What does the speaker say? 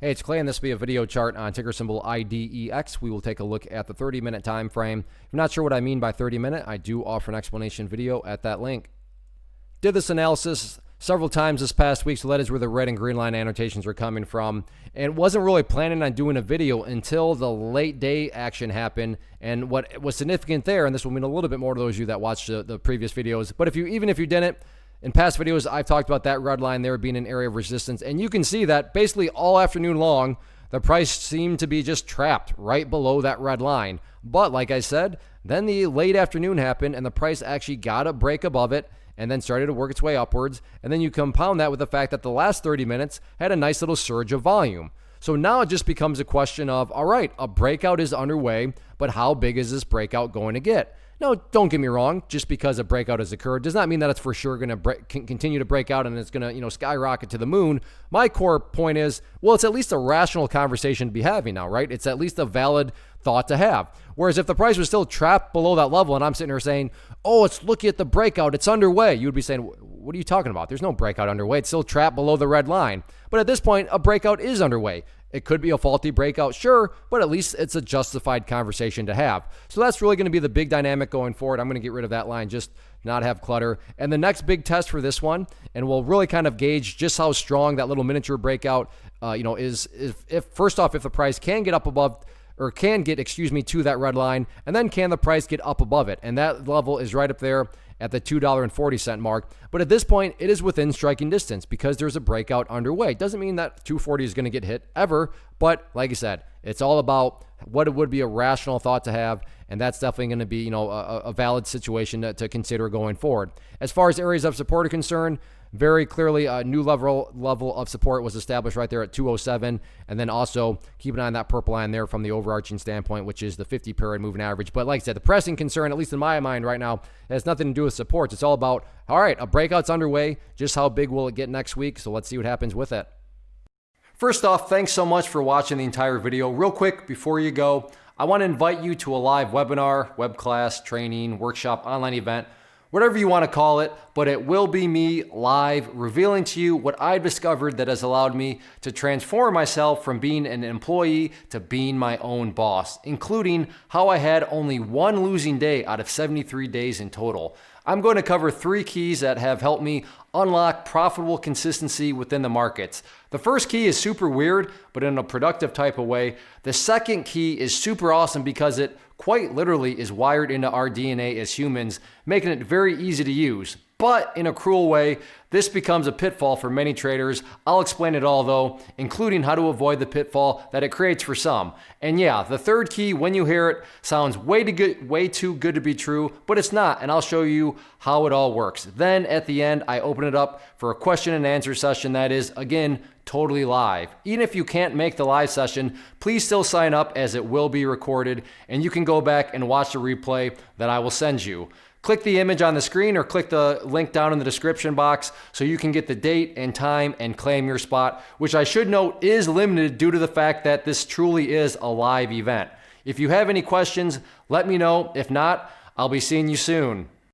Hey, it's Clay, and this will be a video chart on ticker symbol IDEX. We will take a look at the 30-minute time frame. If you're not sure what I mean by 30-minute, I do offer an explanation video at that link. Did this analysis several times this past week, so that is where the red and green line annotations are coming from. And wasn't really planning on doing a video until the late day action happened. And what was significant there, and this will mean a little bit more to those of you that watched the previous videos, but even if you didn't, in past videos, I've talked about that red line there being an area of resistance, and you can see that basically all afternoon long, the price seemed to be just trapped right below that red line. But like I said, then the late afternoon happened, and the price actually got a break above it, and then started to work its way upwards. And then you compound that with the fact that the last 30 minutes had a nice little surge of volume. So now it just becomes a question of, all right, a breakout is underway, but how big is this breakout going to get? Now, don't get me wrong, just because a breakout has occurred does not mean that it's for sure going to continue to break out and it's going to, skyrocket to the moon. My core point is, well, it's at least a rational conversation to be having now, right? It's at least a valid thought to have. Whereas if the price was still trapped below that level and I'm sitting here saying, oh, it's looking at the breakout, it's underway, you would be saying, what are you talking about? There's no breakout underway. It's still trapped below the red line. But at this point, a breakout is underway. It could be a faulty breakout, sure, but at least it's a justified conversation to have. So that's really going to be the big dynamic going forward. I'm going to get rid of that line, just not have clutter. And the next big test for this one, and we'll really kind of gauge just how strong that little miniature breakout, is if first off, if the price can get up above, or can get, to that red line, and then can the price get up above it? And that level is right up there at the $2.40 mark. But at this point, it is within striking distance because there's a breakout underway. Doesn't mean that 240 is going to get hit ever, but like I said, it's all about what it would be a rational thought to have, and that's definitely going to be, a valid situation to consider going forward. As far as areas of support are concerned, very clearly a new level of support was established right there at 207, and then also keep an eye on that purple line there from the overarching standpoint, which is the 50-period moving average. But like I said, the pressing concern, at least in my mind right now, has nothing to do with supports. It's all about, all right, a breakout's underway. Just how big will it get next week? So let's see what happens with it. First off, thanks so much for watching the entire video. Real quick, before you go, I want to invite you to a live webinar, web class, training, workshop, online event, whatever you want to call it, but it will be me live revealing to you what I've discovered that has allowed me to transform myself from being an employee to being my own boss, including how I had only one losing day out of 73 days in total. I'm going to cover 3 keys that have helped me unlock profitable consistency within the markets. The first key is super weird, but in a productive type of way. The second key is super awesome because it quite literally is wired into our DNA as humans, making it very easy to use. But in a cruel way, this becomes a pitfall for many traders. I'll explain it all though, including how to avoid the pitfall that it creates for some. And yeah, the third key, when you hear it, sounds way too good to be true, but it's not, and I'll show you how it all works. Then at the end, I open it up for a question and answer session that is, again, totally live. Even if you can't make the live session, please still sign up as it will be recorded, and you can go back and watch the replay that I will send you. Click the image on the screen or click the link down in the description box so you can get the date and time and claim your spot, which I should note is limited due to the fact that this truly is a live event. If you have any questions, let me know. If not, I'll be seeing you soon.